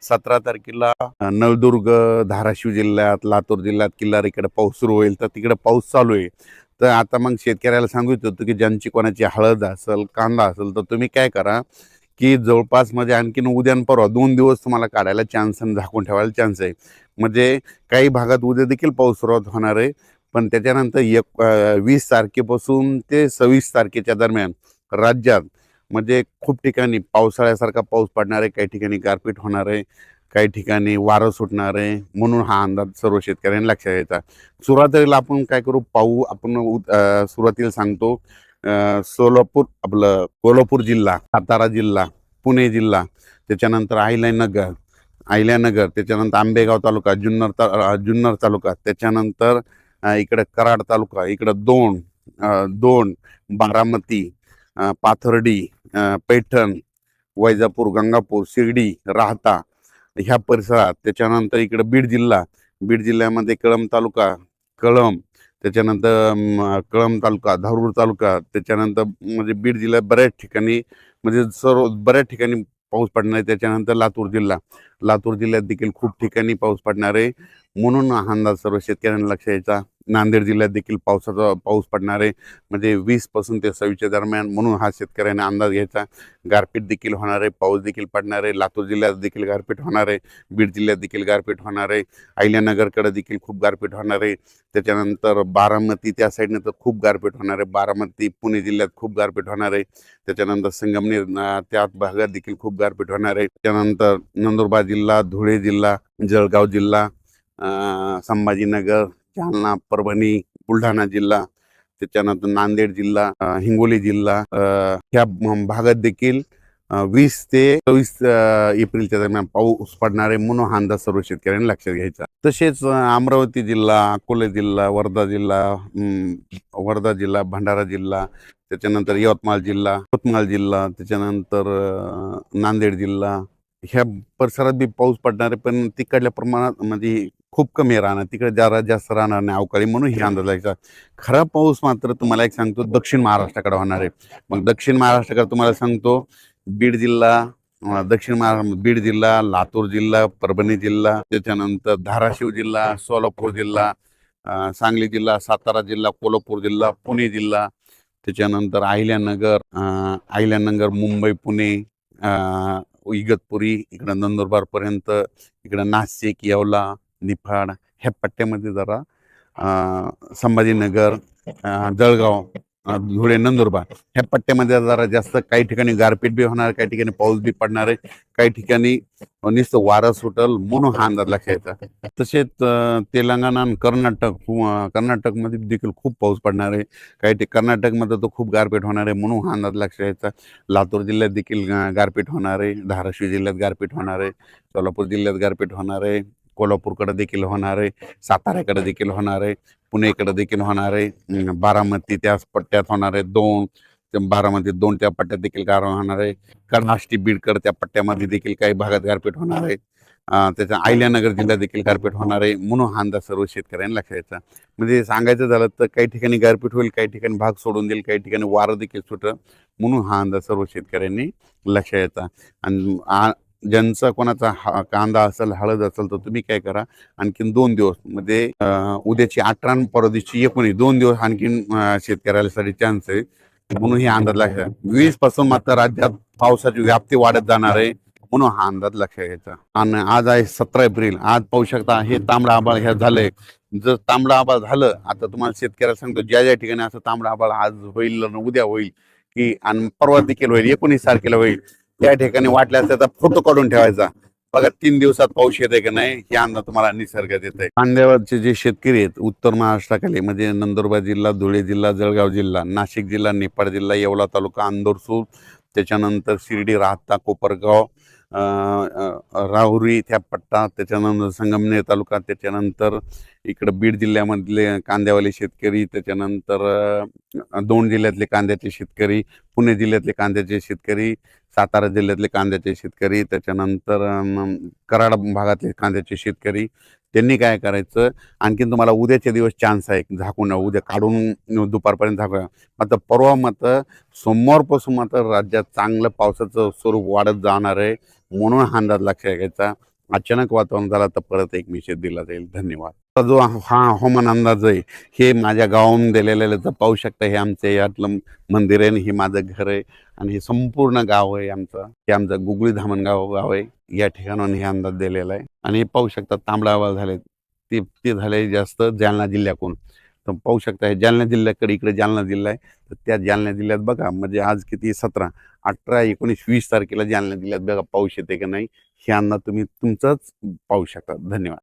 17 तारखेला नळदुर्ग, धाराशिव जिल्ह्यात, लातूर जिल्ह्यात किल्लारीकडे पाऊस सुरू होईल. तर तिकडे पाऊस चालू आहे. तर आता मग शेतकऱ्याला सांगू इच्छितो की ज्यांची कोणाची हळद असेल, कांदा असेल, तर तुम्ही काय करा की जवळपास म्हणजे आणखीन उद्या आणि परवा 2 दिवस तुम्हाला काढायला चान्स आणि झाकून ठेवायला चान्स आहे. म्हणजे काही भागात उद्या देखील पाऊस सुरुवात होणार आहे. पण त्याच्यानंतर 20 तारखेपासून ते 26 तारखेच्या दरम्यान राज्यात म्हणजे खूप ठिकाणी पावसाळ्यासारखा पाऊस पडणार आहे. काही ठिकाणी गारपीट होणार आहे, काही ठिकाणी वारं सुटणार आहे. म्हणून हा अंदाज सर्व शेतकऱ्यांनी लक्षात घ्यायचा. सुरुवातीला आपण काय करू पाहू आपण सुरुवातीला सांगतो. सोलापूर आपलं कोल्हापूर जिल्हा, सातारा जिल्हा, पुणे जिल्हा, त्याच्यानंतर अहिल्यानगर, त्याच्यानंतर आंबेगाव तालुका, जुन्नर तालुका, त्याच्यानंतर इकडे कराड तालुका, इकडे दोन, बारामती, पाथर्डी, पैठण, वैजापूर, गंगापूर, शिर्डी, राहता ह्या परिसरात. त्याच्यानंतर इकडे बीड जिल्ह्यामध्ये कळंब, त्याच्यानंतर कळंब तालुका, धारूर तालुका, त्याच्यानंतर म्हणजे बीड जिल्ह्यात बऱ्याच ठिकाणी म्हणजे बऱ्याच ठिकाणी पाऊस पडणार आहे. त्याच्यानंतर लातूर जिल्ह्यात देखील खूप ठिकाणी पाऊस पडणार आहे. म्हणून हा अंदाज सर्व शेतकऱ्यांना लक्ष द्यायचा. नांदेड जिल्ह्यात देखील पाऊस पडणार आहे. म्हणजे 20 पासून ते 26च्या दरम्यान. म्हणून हा शेतकऱ्यांना अंदाज घ्यायचा. गारपीट देखील होणार आहे, पाऊस देखील पडणार आहे. लातूर जिल्ह्यात देखील गारपीट होणार आहे, बीड जिल्ह्यात देखील गारपीट होणार आहे, अहिल्यानगरकडे देखील खूप गारपीट होणार आहे. त्याच्यानंतर बारामती त्या साईडनं तर खूप गारपीट होणार आहे. बारामती पुणे जिल्ह्यात खूप गारपीट होणार आहे. त्याच्यानंतर संगमनेर त्या भागात देखील खूप गारपीट होणार आहे. त्याच्यानंतर नंदुरबार जिल्हा, धुळे जिल्हा, जळगाव जिल्हा, संभाजीनगर, जालना, परभणी, बुलढाणा जिल्हा, त्याच्यानंतर नांदेड जिल्हा, हिंगोली जिल्हा ह्या भागात देखील 20 ते 24 एप्रिलच्या दरम्यान पाऊस पडणार आहे. म्हणून हा अंदाज सर्व शेतकऱ्यांनी लक्षात घ्यायचा. तसेच अमरावती जिल्हा, अकोले जिल्हा, वर्धा जिल्हा, भंडारा जिल्हा, त्याच्यानंतर यवतमाळ जिल्हा, त्याच्यानंतर नांदेड जिल्हा ह्या परिसरात बी पाऊस पडणार आहे. पण तिकडल्या प्रमाणात म्हणजे खूप कमी राहणार, तिकडे जरा जास्त राहणार नाही अवकाळी. म्हणून हे अंदाज लागायचा. खरा पाऊस मात्र तुम्हाला एक सांगतो दक्षिण महाराष्ट्राकडे होणार आहे. मग दक्षिण महाराष्ट्राकडे तुम्हाला सांगतो बीड जिल्हा, लातूर जिल्हा, परभणी जिल्हा, त्याच्यानंतर धाराशिव जिल्हा, सोलापूर जिल्हा, सांगली जिल्हा, सातारा जिल्हा, कोल्हापूर जिल्हा, पुणे जिल्हा, त्याच्यानंतर अहिल्यानगर, मुंबई, पुणे, इगतपुरी, इकडं नंदुरबार पर्यंत, इकडं नाशिक, येवला, निफाड ह्या पट्ट्यामध्ये जरा संभाजीनगर, जळगाव, धुळे, नंदुरबार ह्या पट्ट्यामध्ये जरा जास्त काही ठिकाणी गारपीट बी होणार, काही ठिकाणी पाऊस बी पडणार आहे, काही ठिकाणी नुसतं वारं सुटल. म्हणून हा अंदाज लक्षात. तसेच तेलंगणा आणि कर्नाटकमध्ये देखील खूप पाऊस पडणार आहे. काही कर्नाटकमध्ये तर खूप गारपीट होणार आहे. म्हणून हा अंदाज लक्षात. लातूर जिल्ह्यात देखील गारपीट होणार आहे, धाराशिव जिल्ह्यात गारपीट होणार आहे, सोलापूर जिल्ह्यात गारपीट होणार आहे, कोल्हापूरकडे देखील होणार आहे, साताऱ्याकडे देखील होणार आहे, पुणेकडे देखील होणार आहे, बारामती त्याच पट्ट्यात होणार आहे, बारामती 2 त्या पट्ट्यात देखील गार होणार आहे, कर्नाष्टी बीडकर त्या पट्ट्यामध्ये देखील काही भागात गारपीट होणार आहे, त्याच्या अहिल्यानगर जिल्ह्यात देखील गारपीट होणार आहे. म्हणून हा अंदाज सर्व शेतकऱ्यांनी लक्षात घ्यायचा. म्हणजे सांगायचं झालं तर काही ठिकाणी गारपीट होईल, काही ठिकाणी भाग सोडून देईल, काही ठिकाणी वारं देखील सुटेल. म्हणून हा अंदाज सर्व शेतकऱ्यांनी लक्षात घ्यायचा. आणि ज्यांचा कोणाचा कांदा असेल, हळद असेल, तर तुम्ही काय करा आणखीन 2 दिवस म्हणजे उद्याची 18 आणि परवा दिवशी 19 2 दिवस आणखीन शेतकऱ्यासाठी चान्स आहे. म्हणून हे अंदाज लक्षात. 20 पासून मात्र राज्यात पावसाची व्याप्ती वाढत जाणार आहे. म्हणून हा अंदाज लक्षात घ्यायचा. आणि आज आहे 17 एप्रिल. आज पाहू शकता हे तांबडा आभाळ ह्या झालंय. जर तांबडा आभाळ झालं, आता तुम्हाला शेतकऱ्याला सांगतो ज्या ठिकाणी असं तांबडा आभाळ आज होईल, उद्या होईल की आणि परवा देखील होईल, 19 तारखेला होईल, त्या ठिकाणी वाटल्यास त्याचा फोटो काढून ठेवायचा. बघा 3 दिवसात पाऊस येते की नाही हे अंदाज तुम्हाला निसर्ग देत आहे. कांद्यावरचे जे शेतकरी आहेत उत्तर महाराष्ट्राखाली म्हणजे नंदुरबार जिल्हा, धुळे जिल्हा, जळगाव जिल्हा, नाशिक जिल्हा, निफाड जिल्हा, येवला तालुका, अंदोरसूर, त्याच्यानंतर शिर्डी, राहता, कोपरगाव, राहुरी त्या पट्टा, त्याच्यानंतर संगमनेर तालुका, त्याच्यानंतर इकडं बीड जिल्ह्यामधले कांद्यावाले शेतकरी, त्याच्यानंतर 2 जिल्ह्यातले कांद्याचे शेतकरी, पुणे जिल्ह्यातले कांद्याचे शेतकरी, सातारा जिल्ह्यातले कांद्याचे शेतकरी, त्याच्यानंतर कराड भागातले कांद्याचे शेतकरी, त्यांनी काय करायचं, आणखीन तुम्हाला उद्याचे दिवस चान्स आहे झाकून उद्या काढून दुपारपर्यंत झाकूया. मात्र परवा मात्र सोमवारपासून मात्र राज्यात चांगलं पावसाचं स्वरूप वाढत जाणार आहे, म्हणून हा अंदाज लक्षात घ्यायचा. अचानक वातावरण झालं तर परत एक मेसेज दिला जाईल. धन्यवाद. आता जो हा हवामान अंदाज आहे हे माझ्या गावाहून दिलेलं आहे. तर पाहू शकता हे आमच्या यातलं मंदिर आहे आणि हे माझं घर आहे आणि हे संपूर्ण गाव आहे आमचं. हे आमचं गुगळी धामणगाव गाव आहे. या ठिकाणाहून हे अंदाज दिलेला आहे आणि पाहू शकता तांबडा आभाळ झाले ते झाले जास्त जालना जिल्ह्याकडून. तर पाहू शकता हे जालना जिल्ह्याकडे इकडे जालना जिल्हा आहे. तर त्या जालना जिल्ह्यात बघा म्हणजे आज किती 17, 18, 19, 20 तारखेला जालना जिल्ह्यात बघा पाऊस येते की नाही हे अंदाज तुम्ही तुमचाच पाहू शकता. धन्यवाद.